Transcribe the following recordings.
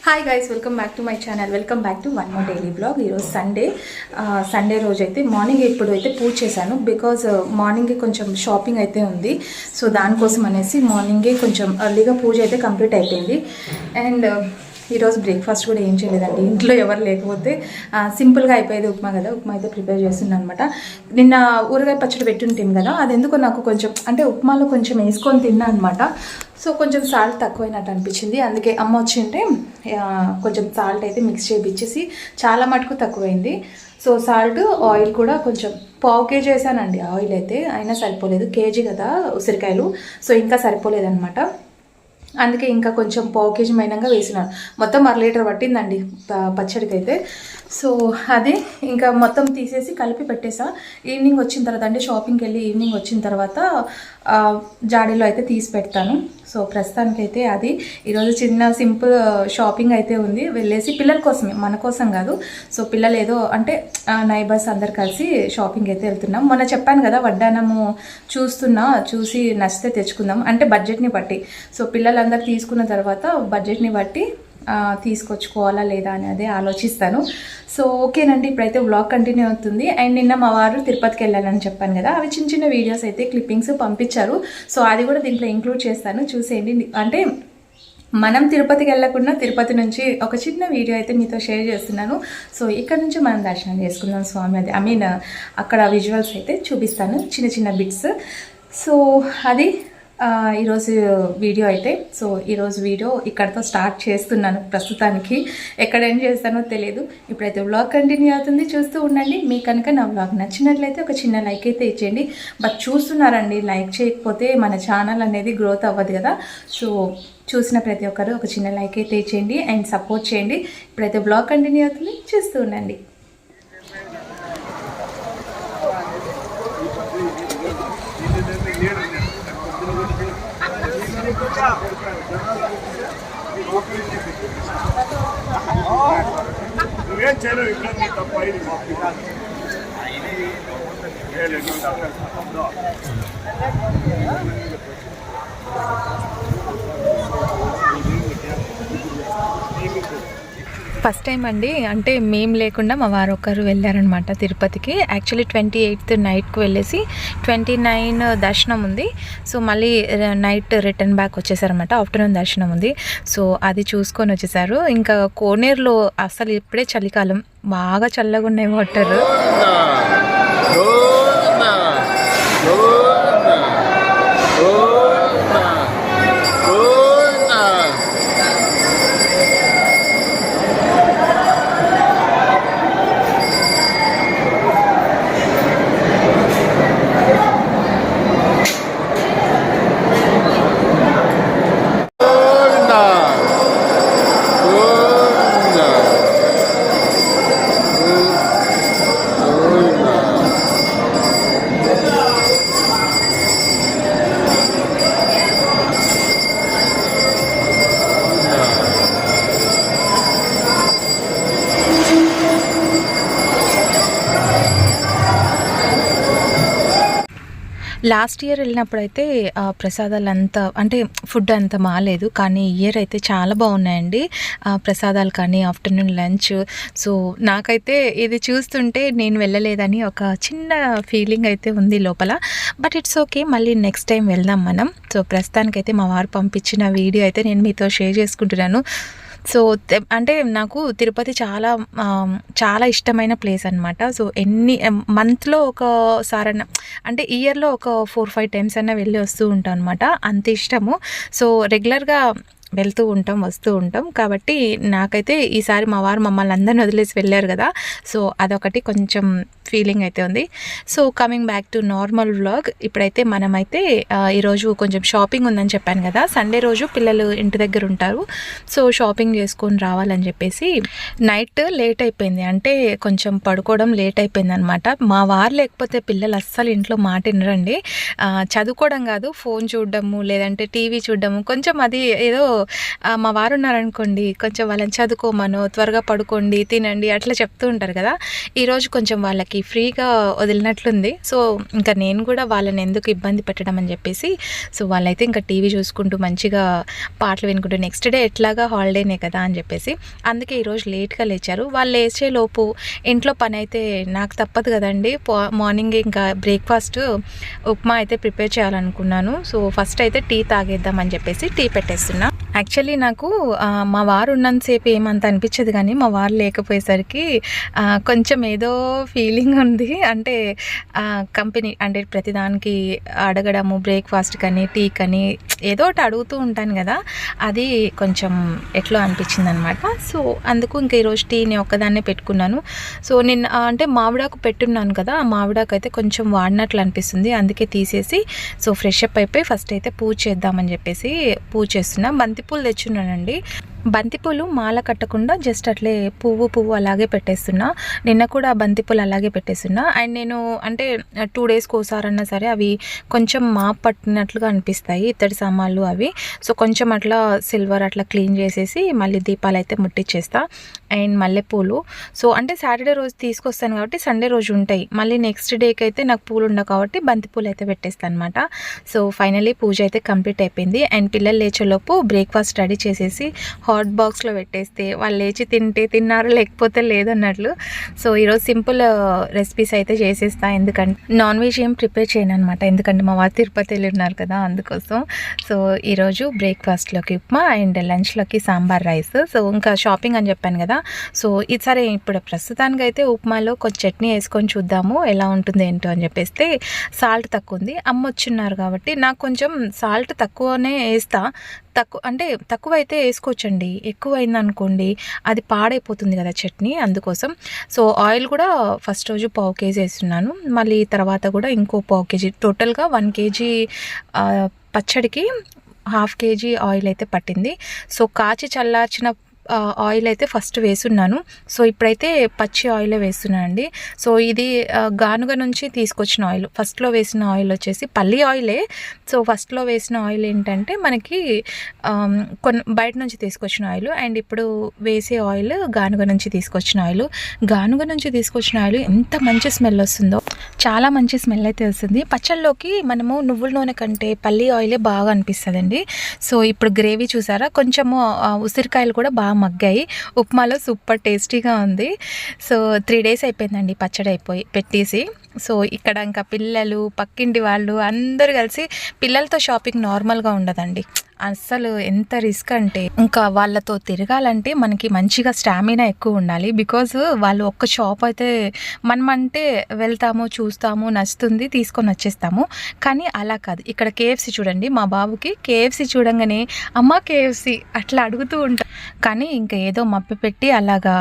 Hi guys, welcome back to my channel. Welcome back to one more daily blog. ఈరోజు Sunday రోజు అయితే morning ఇప్పుడు అయితే పూజ చేశాను. బికాజ్ మార్నింగే కొంచెం షాపింగ్ అయితే ఉంది. సో దానికోసం అనేసి మార్నింగే కొంచెం ఎర్లీగా పూజ అయితే కంప్లీట్ అయిపోయింది. అండ్ ఈరోజు బ్రేక్ఫాస్ట్ కూడా ఏం చేయలేదండి. ఇంట్లో ఎవరు లేకపోతే సింపుల్గా అయిపోయేది ఉప్మా కదా, ఉప్మా అయితే ప్రిపేర్ చేస్తున్నాను అనమాట. నిన్న ఊరగాయ పచ్చడి పెట్టుంటాం కదా, అది ఎందుకో నాకు కొంచెం అంటే ఉప్మాలో కొంచెం వేసుకొని తిన్నా అనమాట. సో కొంచెం సాల్ట్ తక్కువైనట్టు అనిపించింది. అందుకే అమ్మ వచ్చింటే కొంచెం సాల్ట్ అయితే మిక్స్ చేయించేసి చాలా మటుకు తక్కువైంది. సో సాల్ట్ ఆయిల్ కూడా కొంచెం పావు కేజీ వేసానండి. ఆయిల్ అయితే అయినా సరిపోలేదు, కేజీ కదా ఉసిరికాయలు, సో ఇంకా సరిపోలేదన్నమాట. అందుకే ఇంకా కొంచెం పావు కేజీ మైనంగా వేసినాను. మొత్తం 1 లీటర్ పట్టిందండి పచ్చడికి అయితే. సో అది ఇంకా మొత్తం తీసేసి కలిపి పెట్టేసా. ఈవినింగ్ వచ్చిన తర్వాత అంటే షాపింగ్కి వెళ్ళి ఈవినింగ్ వచ్చిన తర్వాత జాడీలో అయితే తీసి పెడతాను. సో ప్రస్తుతానికైతే అది ఈరోజు చిన్న సింపుల్ షాపింగ్ అయితే ఉంది. వెళ్ళేసి పిల్లల కోసమే, మన కోసం కాదు. సో పిల్లలు ఏదో అంటే నైబర్స్ అందరు కలిసి షాపింగ్ అయితే వెళ్తున్నాం. మొన్న చెప్పాను కదా వడ్డానము చూసి నచ్చితే తెచ్చుకుందాం అంటే బడ్జెట్ని బట్టి. సో పిల్లలందరూ తీసుకున్న తర్వాత బడ్జెట్ని బట్టి తీసుకొచ్చుకోవాలా లేదా అనేది ఆలోచిస్తాను. సో ఓకేనండి, ఇప్పుడైతే వ్లాగ్ కంటిన్యూ అవుతుంది. అండ్ నిన్న మా వారు తిరుపతికి వెళ్ళాలని చెప్పాను కదా, అవి చిన్న చిన్న వీడియోస్ అయితే క్లిప్పింగ్స్ పంపించారు. సో అది కూడా దీంట్లో ఇంక్లూడ్ చేస్తాను, చూసేయండి. అంటే మనం తిరుపతికి వెళ్ళకుండా తిరుపతి నుంచి ఒక చిన్న వీడియో అయితే మీతో షేర్ చేస్తున్నాను. సో ఇక్కడ నుంచి మనం దర్శనం చేసుకుందాం స్వామి. అది అక్కడ విజువల్స్ అయితే చూపిస్తాను, చిన్న చిన్న బిట్స్. సో అది ఈరోజు వీడియో అయితే. సో ఈరోజు వీడియో ఇక్కడతో స్టార్ట్ చేస్తున్నాను. ప్రస్తుతానికి ఎక్కడ ఏం చేస్తానో తెలియదు. ఇప్పుడైతే వ్లాగ్ కంటిన్యూ అవుతుంది, చూస్తూ ఉండండి. మీకు కనుక నా వ్లాగ్ నచ్చినట్లయితే ఒక చిన్న లైక్ అయితే ఇచ్చేయండి. బట్ చూస్తున్నారండి, లైక్ చేయకపోతే మన ఛానల్ అనేది గ్రోత్ అవ్వదు కదా. సో చూసిన ప్రతి ఒక్కరు ఒక చిన్న లైక్ అయితే ఇచ్చేయండి అండ్ సపోర్ట్ చేయండి. ఇప్పుడైతే వ్లాగ్ కంటిన్యూ అవుతుంది, చూస్తూ ఉండండి. నువ్వేం చేయలేవు, ఇబ్బంది తప్ప ఇది ఫస్ట్ టైం అండి, అంటే మేము లేకుండా మా వారు ఒకరు వెళ్ళారనమాట తిరుపతికి. యాక్చువల్లీ 28th నైట్కి వెళ్ళేసి 29 దర్శనం ఉంది. సో మళ్ళీ నైట్ రిటర్న్ బ్యాక్ వచ్చేసారనమాట. ఆఫ్టర్నూన్ దర్శనం ఉంది. సో అది చూసుకొని వచ్చేసారు. ఇంకా కోనేరులో అసలు ఇప్పుడే చలికాలం, బాగా చల్లగా ఉన్నాయి వాటర్. లాస్ట్ ఇయర్ వెళ్ళినప్పుడైతే ప్రసాదాలు అంతా అంటే ఫుడ్ అంత బాగాలేదు, కానీ ఈ ఇయర్ అయితే చాలా బాగున్నాయండి ప్రసాదాలు కానీ ఆఫ్టర్నూన్ లంచ్. సో నాకైతే ఇది చూస్తుంటే నేను వెళ్ళలేదని ఒక చిన్న ఫీలింగ్ అయితే ఉంది లోపల. బట్ ఇట్స్ ఓకే, మళ్ళీ నెక్స్ట్ టైం వెళ్దాం మనం. సో ప్రస్తుతానికైతే మా వారు పంపించిన వీడియో అయితే నేను మీతో షేర్ చేసుకుంటున్నాను. సో అంటే నాకు తిరుపతి చాలా చాలా ఇష్టమైన ప్లేస్ అనమాట. సో ఎన్ని మంత్లో ఒకసారన్నా అంటే ఇయర్లో ఒక 4-5 టైమ్స్ అన్నా వెళ్ళి వస్తూ ఉంటాను అనమాట. అంత ఇష్టము. సో రెగ్యులర్గా వెళ్తూ ఉంటాం, వస్తూ ఉంటాం. కాబట్టి నాకైతే ఈసారి మా వారు మమ్మల్ని అందరిని వదిలేసి వెళ్ళారు కదా, సో అదొకటి కొంచెం ఫీలింగ్ అయితే ఉంది. So coming back to normal vlog. ఇప్పుడైతే మనమైతే ఈరోజు కొంచెం షాపింగ్ ఉందని చెప్పాను కదా, సండే రోజు పిల్లలు ఇంటి దగ్గర ఉంటారు. సో షాపింగ్ చేసుకొని రావాలని చెప్పేసి నైట్ లేట్ అయిపోయింది, అంటే కొంచెం పడుకోవడం లేట్ అయిపోయింది అనమాట. మా వారు లేకపోతే పిల్లలు అస్సలు ఇంట్లో మాట వినరండి. చదువుకోవడం కాదు, ఫోన్ చూడడము లేదంటే టీవీ చూడడము, కొంచెం అది ఏదో మా వారు ఉన్నారనుకోండి, కొంచెం వాళ్ళని చదువుకోమను, త్వరగా పడుకోండి, తినండి అట్లా చెప్తూ ఉంటారు కదా. ఈరోజు కొంచెం వాళ్ళకి ఫ్రీగా వదిలినట్లుంది. సో ఇంకా నేను కూడా వాళ్ళని ఎందుకు ఇబ్బంది పెట్టడం అని చెప్పేసి, సో వాళ్ళైతే ఇంకా టీవీ చూసుకుంటూ మంచిగా పాటలు వినుకుంటూ, నెక్స్ట్ డే ఎట్లాగా హాలిడేనే కదా అని చెప్పేసి అందుకే ఈరోజు లేట్గా లేచారు. వాళ్ళు లేచేలోపు ఇంట్లో పని అయితే నాకు తప్పదు కదండి. మార్నింగ్ ఇంకా బ్రేక్ఫాస్ట్ ఉప్మా అయితే ప్రిపేర్ చేయాలనుకున్నాను. సో ఫస్ట్ అయితే టీ తాగేద్దామని చెప్పేసి టీ పెట్టేస్తున్నా. యాక్చువల్లీ నాకు మా వారు ఉన్నంతసేపు ఏమంత అనిపించదు, కానీ మా వారు లేకపోయేసరికి కొంచెం ఏదో ఫీలింగ్ ఉంది. అంటే కంపెనీ అంటే ప్రతిదానికి అడగడము, బ్రేక్ఫాస్ట్ కానీ టీ కానీ ఏదో ఒకటి అడుగుతూ ఉంటాను కదా, అది కొంచెం ఎట్లా అనిపించింది అనమాట. సో అందుకు ఇంకా ఈరోజు టీని ఒక్కదాన్నే పెట్టుకున్నాను. సో నిన్న అంటే మామిడాకు పెట్టున్నాను కదా, ఆ మామిడాకు అయితే కొంచెం వాడినట్లు అనిపిస్తుంది, అందుకే తీసేసి సో ఫ్రెష్ అప్ అయిపోయి ఫస్ట్ అయితే పూజ చేద్దామని చెప్పేసి పూజ చేస్తున్నా. బంతిపూలు తెచ్చున్నానండి. బంతిపూలు మాల కట్టకుండా జస్ట్ అట్లే పువ్వు అలాగే పెట్టేస్తున్నా. నిన్న కూడా బంతిపూలు అలాగే పెట్టేస్తున్నా. అండ్ నేను అంటే 2 డేస్కి ఒకసారన్నా సరే అవి కొంచెం మాప్ పట్టినట్లుగా అనిపిస్తాయి, ఇత్తడి సామాన్లు అవి. సో కొంచెం అట్లా సిల్వర్ అట్లా క్లీన్ చేసేసి మళ్ళీ దీపాలు అయితే ముట్టించేస్తా. అండ్ మల్లెపూలు సో అంటే సాటర్డే రోజు తీసుకొస్తాను కాబట్టి సండే రోజు ఉంటాయి. మళ్ళీ నెక్స్ట్ డేకి అయితే నాకు పూలు ఉండవు కాబట్టి బంతిపూలు అయితే పెట్టేస్తాను అనమాట. సో ఫైనలీ పూజ అయితే కంప్లీట్ అయిపోయింది. అండ్ పిల్లలు లేచేలోపు బ్రేక్ఫాస్ట్ రెడీ చేసేసి హాట్ బాక్స్లో పెట్టేస్తే వాళ్ళు లేచి తింటే తిన్నారు, లేకపోతే లేదన్నట్లు. సో ఈరోజు సింపుల్ రెసిపీస్ అయితే చేసేస్తా, ఎందుకంటే నాన్ వెజ్ ఏం ప్రిపేర్ చేయను అనమాట, ఎందుకంటే మా వారు తిరుపతి వెళ్ళి ఉన్నారు కదా అందుకోసం. సో ఈరోజు బ్రేక్ఫాస్ట్లోకి ఉప్మా అండ్ లంచ్లోకి సాంబార్ రైస్. సో ఇంకా షాపింగ్ అని చెప్పాను కదా, సో ఇది సరే ఇప్పుడు ప్రస్తుతానికి అయితే ఉప్మాలో కొంచెం చట్నీ వేసుకొని చూద్దాము ఎలా ఉంటుంది ఏంటో అని చెప్పేస్తే సాల్ట్ తక్కువ ఉంది. అమ్మ వచ్చున్నారు కాబట్టి నాకు కొంచెం సాల్ట్ తక్కువనే వేస్తా. తక్కువ అయితే వేసుకోవచ్చండి, ఎక్కువ అయిందనుకోండి అది పాడైపోతుంది కదా చట్నీ, అందుకోసం. సో ఆయిల్ కూడా ఫస్ట్ రోజు 1/2 kg వేస్తున్నాను, మళ్ళీ తర్వాత కూడా ఇంకో 1/2 kg, టోటల్గా 1 kg పచ్చడికి 1/2 kg ఆయిల్ అయితే పట్టింది. సో కాచి చల్లార్చిన ఆయిల్ అయితే ఫస్ట్ వేస్తున్నాను. సో ఇప్పుడైతే పచ్చి ఆయిలే వేస్తున్నాను అండి. సో ఇది గానుగ నుంచి తీసుకొచ్చిన ఆయిల్. ఫస్ట్లో వేసిన ఆయిల్ వచ్చేసి పల్లి ఆయిలే. సో ఫస్ట్లో వేసిన ఆయిల్ ఏంటంటే మనకి బయట నుంచి తీసుకొచ్చిన ఆయిల్, అండ్ ఇప్పుడు వేసే ఆయిల్ గానుగ నుంచి తీసుకొచ్చిన ఆయిల్. గానుగ నుంచి తీసుకొచ్చిన ఆయిల్ ఎంత మంచి స్మెల్ వస్తుందో, చాలా మంచి స్మెల్ అయితే వస్తుంది. పచ్చళ్ళలోకి మనము నువ్వుల నూనె కంటే పల్లి ఆయిలే బాగా అనిపిస్తుందండి. సో ఇప్పుడు గ్రేవీ చూసారా, కొంచెము ఉసిరికాయలు కూడా బాగా మగ్గాయి. ఉప్మాలో సూపర్ టేస్టీగా ఉంది. సో 3 days అయిపోయిందండి పచ్చడి అయిపోయి పెట్టేసి. సో ఇక్కడ ఇంకా పిల్లలు, పక్కింటి వాళ్ళు అందరూ కలిసి, పిల్లలతో షాపింగ్ నార్మల్గా ఉండదండి అస్సలు. ఎంత రిస్క్ అంటే ఇంకా వాళ్ళతో తిరగాలంటే మనకి మంచిగా స్టామినా ఎక్కువ ఉండాలి. బికాజ్ వాళ్ళు ఒక్క షాప్ అయితే మనమంటే వెళ్తాము, చూస్తాము, నచ్చుతుంది, తీసుకొని వచ్చేస్తాము. కానీ అలా కాదు. ఇక్కడ KFC చూడండి, మా బాబుకి KFC చూడంగానే అమ్మ KFC అట్లా అడుగుతూ ఉంటాం. కానీ ఇంకా ఏదో మప్పి పెట్టి అలాగా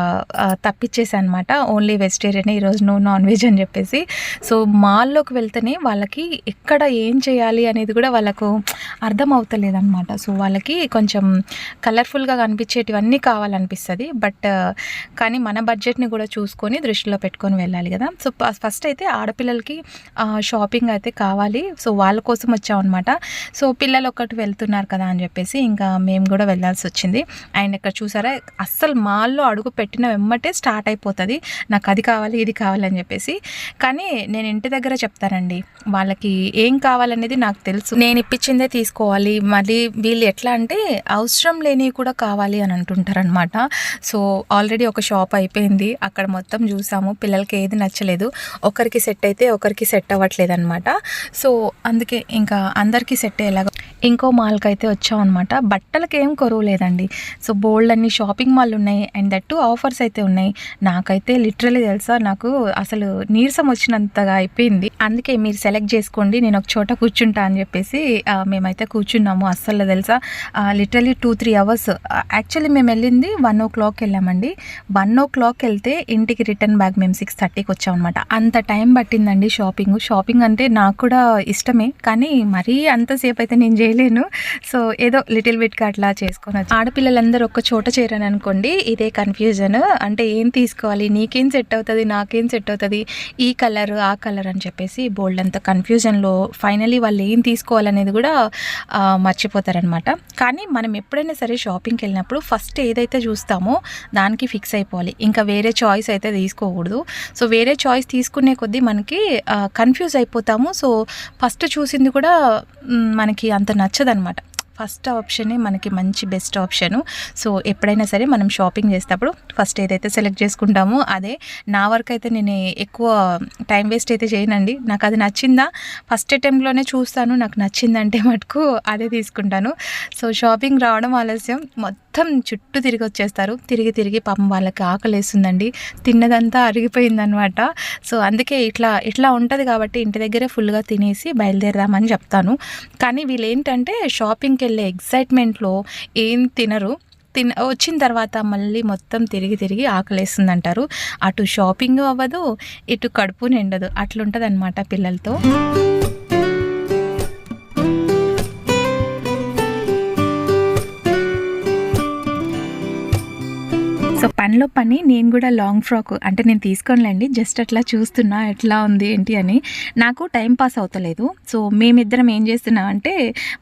తప్పించేసాను అనమాట. ఓన్లీ వెజిటేరియన్, ఈరోజు నో నాన్ వెజ్ అని చెప్పేసి. సో మాల్లోకి వెళ్తేనే వాళ్ళకి ఎక్కడ ఏం చేయాలి అనేది కూడా వాళ్ళకు అర్థం అవుతలేదు అనమాట. సో వాళ్ళకి కొంచెం కలర్ఫుల్గా కనిపించేటివన్నీ కావాలనిపిస్తుంది. బట్ కానీ మన బడ్జెట్ని కూడా చూసుకొని దృష్టిలో పెట్టుకొని వెళ్ళాలి కదా. సో ఫస్ట్ అయితే ఆడపిల్లలకి షాపింగ్ అయితే కావాలి. సో వాళ్ళ కోసం వచ్చాం అనమాట. సో పిల్లలు ఒకటి వెళ్తున్నారు కదా అని చెప్పేసి ఇంకా మేము కూడా వెళ్ళాల్సి వచ్చింది. అండ్ ఇక్కడ చూసారా, అస్సలు మాల్లో అడుగు పెట్టిన వెమ్మటే స్టార్ట్ అయిపోతుంది నాకు అది కావాలి, ఇది కావాలని చెప్పేసి. కానీ నేను ఇంటి దగ్గర చెప్తానండి, వాళ్ళకి ఏం కావాలనేది నాకు తెలుసు, నేను ఇప్పించిందే తీసుకోవాలి. మళ్ళీ వీళ్ళు ఎట్లా అంటే అవసరం లేనివి కూడా కావాలి అని అంటుంటారనమాట. సో ఆల్రెడీ ఒక షాప్ అయిపోయింది, అక్కడ మొత్తం చూసాము, పిల్లలకి ఏది నచ్చలేదు. ఒకరికి సెట్ అయితే ఒకరికి సెట్ అవ్వట్లేదు అనమాట. సో అందుకే ఇంకా అందరికీ సెట్ అయ్యేలాగా ఇంకో మాల్కి అయితే వచ్చాం అనమాట. బట్టలకి ఏం కొరువు లేదండి. సో బోల్డ్ అన్ని షాపింగ్ మాల్ ఉన్నాయి, అండ్ దట్టు ఆఫర్స్ అయితే ఉన్నాయి. నాకైతే లిటరలీ తెలుసా, నాకు అసలు నీరసం వచ్చినంతగా అయిపోయింది. అందుకే మీరు సెలెక్ట్ చేసుకోండి, నేను ఒక చోట కూర్చుంటా అని చెప్పేసి మేమైతే కూర్చున్నాము. అస్సలు తెలుసా లిటరలీ 2-3 hours. యాక్చువల్లీ మేము వెళ్ళింది 1 o'clock వెళ్ళామండి. 1 o'clock వెళ్తే ఇంటికి రిటర్న్ బ్యాక్ మేము 6:30కి వచ్చామన్నమాట. అంత టైం పట్టిందండి షాపింగ్ అంటే నాకు కూడా ఇష్టమే, కానీ మరీ అంతసేపు అయితే నేను చేయలేను. సో ఏదో లిటిల్ బిట్గా అట్లా చేసుకొని ఆడపిల్లలందరూ ఒక్క చోట చేరాను అనుకోండి, ఇదే కన్ఫ్యూజన్. అంటే ఏం తీసుకోవాలి, నీకేం సెట్ అవుతుంది, నాకేం సెట్ అవుతుంది, ఈ కలర్ ఆ కలర్ అని చెప్పేసి బోల్డ్ అంత కన్ఫ్యూజన్లో ఫైనలీ వాళ్ళు ఏం తీసుకోవాలనేది కూడా మర్చిపోతారు వెళ్ళిపోతారనమాట. కానీ మనం ఎప్పుడైనా సరే షాపింగ్కి వెళ్ళినప్పుడు ఫస్ట్ ఏదైతే చూస్తామో దానికి ఫిక్స్ అయిపోవాలి, ఇంకా వేరే చాయిస్ అయితే తీసుకోకూడదు. సో వేరే చాయిస్ తీసుకునే కొద్దీ మనకి కన్ఫ్యూజ్ అయిపోతాము. సో ఫస్ట్ చూసింది కూడా మనకి అంత నచ్చదనమాట. ఫస్ట్ ఆప్షనే మనకి మంచి బెస్ట్ ఆప్షను. సో ఎప్పుడైనా సరే మనం షాపింగ్ చేసేటప్పుడు ఫస్ట్ ఏదైతే సెలెక్ట్ చేసుకుంటామో అదే. నా వరకు అయితే నేను ఎక్కువ టైం వేస్ట్ అయితే చేయనండి. నాకు అది నచ్చిందా ఫస్ట్ అటెంప్ట్లోనే చూస్తాను, నాకు నచ్చిందంటే మటుకు అదే తీసుకుంటాను. సో షాపింగ్ రావడం ఆలస్యం, మొత్తం చుట్టూ తిరిగి వచ్చేస్తారు. తిరిగి పాపం వాళ్ళకి ఆకలేస్తుందండి, తిన్నదంతా అరిగిపోయిందనమాట. సో అందుకే ఇట్లా ఉంటుంది కాబట్టి ఇంటి దగ్గరే ఫుల్గా తినేసి బయలుదేరదామని చెప్తాను. కానీ వీళ్ళు ఏంటంటే షాపింగ్కి వెళ్ళే ఎక్సైట్మెంట్లో ఏం తినరు. వచ్చిన తర్వాత మళ్ళీ మొత్తం తిరిగి ఆకలేస్తుంది అంటారు. అటు షాపింగ్ అవ్వదు, ఇటు కడుపు నిండదు, అట్లుంటుంది అనమాట పిల్లలతో. సో పనిలో పని నేను కూడా లాంగ్ ఫ్రాక్ అంటే నేను తీసుకోనులేండి, జస్ట్ అట్లా చూస్తున్నా ఎట్లా ఉంది ఏంటి అని. నాకు టైం పాస్ అవుతలేదు. సో మేమిద్దరం ఏం చేస్తున్నాం అంటే,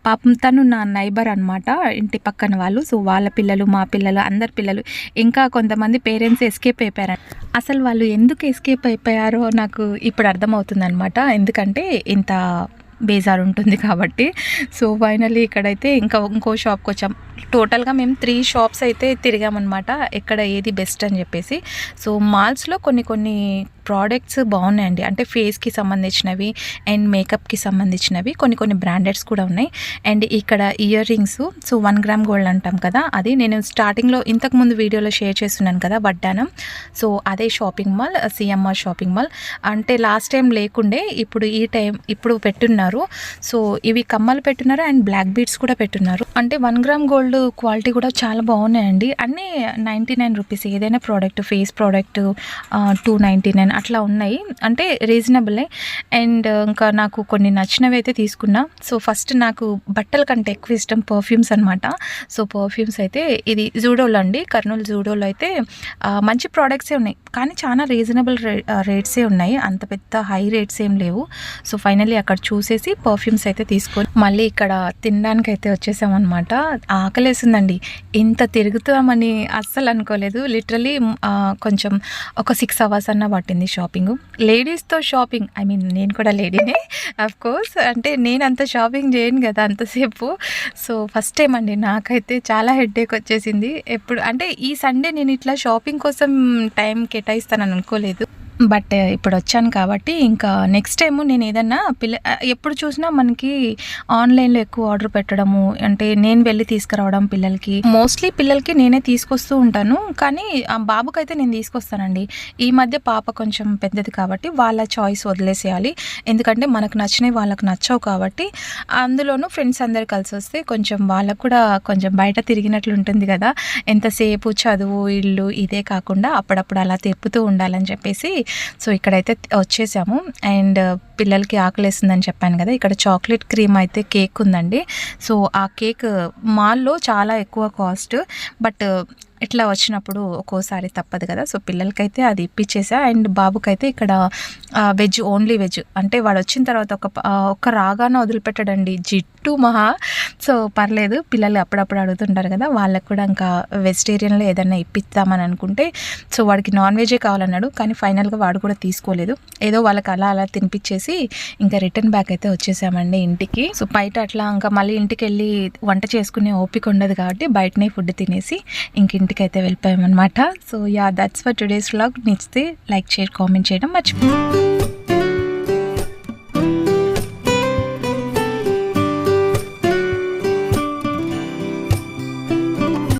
పాపం తను నా నైబర్ అనమాట, ఇంటి పక్కన వాళ్ళు. సో వాళ్ళ పిల్లలు, మా పిల్లలు, అందరి పిల్లలు, ఇంకా కొంతమంది పేరెంట్స్ ఎస్కేప్ అయిపోయారు. అసలు వాళ్ళు ఎందుకు ఎస్కేప్ అయిపోయారో నాకు ఇప్పుడు అర్థమవుతుంది అనమాట. ఎందుకంటే ఇంత బేజార్ ఉంటుంది కాబట్టి. సో ఫైనల్లీ ఇక్కడైతే ఇంకో షాప్కి వచ్చాం. టోటల్గా మేము 3 షాప్స్ అయితే తిరిగామన్నమాట, ఎక్కడ ఏది బెస్ట్ అని చెప్పేసి. సో మాల్స్లో కొన్ని ప్రోడక్ట్స్ బాగున్నాయండి, అంటే ఫేస్కి సంబంధించినవి అండ్ మేకప్కి సంబంధించినవి, కొన్ని బ్రాండెడ్స్ కూడా ఉన్నాయి. అండ్ ఇక్కడ ear rings, so 1 gram gold అంటాం కదా, అది నేను స్టార్టింగ్లో ఇంతకుముందు వీడియోలో షేర్ చేస్తున్నాను కదా, వడ్డానం. సో అదే shopping mall, CMR shopping mall. అంటే లాస్ట్ టైం లేకుండే, ఇప్పుడు పెట్టున్నారు. సో ఇవి కమ్మలు పెట్టున్నారు అండ్ బ్లాక్ బీడ్స్ కూడా పెట్టున్నారు. అంటే 1 గ్రామ్ గోల్డ్ క్వాలిటీ కూడా చాలా బాగున్నాయండి. అన్నీ 99 రూపీస్ ఏదైనా ప్రోడక్ట్, ఫేస్ ప్రోడక్ట్ 299 అట్లా ఉన్నాయి, అంటే రీజనబులే. అండ్ ఇంకా నాకు కొన్ని నచ్చినవి అయితే తీసుకున్నా. సో ఫస్ట్ నాకు బట్టల కంటే ఎక్కువ ఇష్టం పర్ఫ్యూమ్స్ అనమాట. సో పర్ఫ్యూమ్స్ అయితే ఇది జూడోలో అండి, కర్నూలు జూడోలో అయితే మంచి ప్రోడక్ట్సే ఉన్నాయి, కానీ చాలా రీజనబుల్ రేట్సే ఉన్నాయి, అంత పెద్ద హై రేట్స్ ఏం లేవు. సో ఫైనల్లీ అక్కడ చూసేసి పర్ఫ్యూమ్స్ అయితే తీసుకొని మళ్ళీ ఇక్కడ తినడానికి అయితే వచ్చేసామన్నమాట. ఆకలేసిందండి, ఇంత తిరుగుతామని అస్సలు అనుకోలేదు. లిటరలీ కొంచెం ఒక 6 అవర్స్ అన్న పట్టింది షాపింగ్. లేడీస్తో షాపింగ్, ఐ మీన్ నేను కూడా లేడీనే అఫ్ కోర్స్, అంటే నేను అంత షాపింగ్ చేయను కదా అంతసేపు. సో ఫస్ట్ టైం అండి, నాకైతే చాలా హెడ్ఏక్ వచ్చేసింది. ఎప్పుడు అంటే ఈ సండే నేను ఇట్లా షాపింగ్ కోసం టైం కేటాయిస్తానని అనుకోలేదు, బట్ ఇప్పుడు వచ్చాను కాబట్టి ఇంకా నెక్స్ట్ టైము నేను ఏదన్నా ఎప్పుడు చూసినా మనకి ఆన్లైన్లో ఎక్కువ ఆర్డర్ పెట్టడము, అంటే నేను వెళ్ళి తీసుకురావడం మోస్ట్లీ పిల్లలకి నేనే తీసుకొస్తూ ఉంటాను, కానీ ఆ బాబుకైతే నేను తీసుకొస్తానండి. ఈ మధ్య పాప కొంచెం పెద్దది కాబట్టి వాళ్ళ చాయిస్ వదిలేసేయాలి, ఎందుకంటే మనకు నచ్చినవి వాళ్ళకు నచ్చవు కాబట్టి. అందులోనూ ఫ్రెండ్స్ అందరు కలిసి వస్తే కొంచెం వాళ్ళకు కూడా కొంచెం బయట తిరిగినట్లు ఉంటుంది కదా, ఎంతసేపు చదువు ఇల్లు ఇదే కాకుండా అప్పుడప్పుడు అలా తిప్పుతూ ఉండాలని చెప్పేసి. సో ఇక్కడైతే వచ్చేసాము. అండ్ పిల్లలకి ఆకలేస్తుందని చెప్పాను కదా, ఇక్కడ చాక్లెట్ క్రీమ్ అయితే కేక్ ఉందండి. సో ఆ కేక్ మాల్లో చాలా ఎక్కువ కాస్ట్, బట్ ఇట్లా వచ్చినప్పుడు ఒక్కోసారి తప్పదు కదా. సో పిల్లలకైతే అది ఇప్పించేసా. అండ్ బాబుకైతే ఇక్కడ వెజ్, ఓన్లీ వెజ్, అంటే వాడు వచ్చిన తర్వాత ఒక రాగానే వదిలిపెట్టడండి, జిట్టు మహా. సో పర్లేదు, పిల్లలు అప్పుడప్పుడు అడుగుతుంటారు కదా, వాళ్ళకు కూడా ఇంకా వెజిటేరియన్లో ఏదైనా ఇప్పిస్తామని అనుకుంటే, సో వాడికి నాన్ వెజే కావాలన్నాడు, కానీ ఫైనల్గా వాడు కూడా తీసుకోలేదు. ఏదో వాళ్ళకి అలా తినిపించేసి ఇంకా రిటర్న్ బ్యాక్ అయితే వచ్చేసామండి ఇంటికి. సో బయట అట్లా ఇంకా మళ్ళీ ఇంటికి వెళ్ళి వంట చేసుకునే ఓపిక ఉండదు కాబట్టి బయటనే ఫుడ్ తినేసి ఇంటికి అయితే వెళ్ళిపోయామన్నమాట. So yeah, that's for today's vlog. నచ్చితే లైక్, షేర్, కామెంట్ చేయడం మర్చిపోయింది.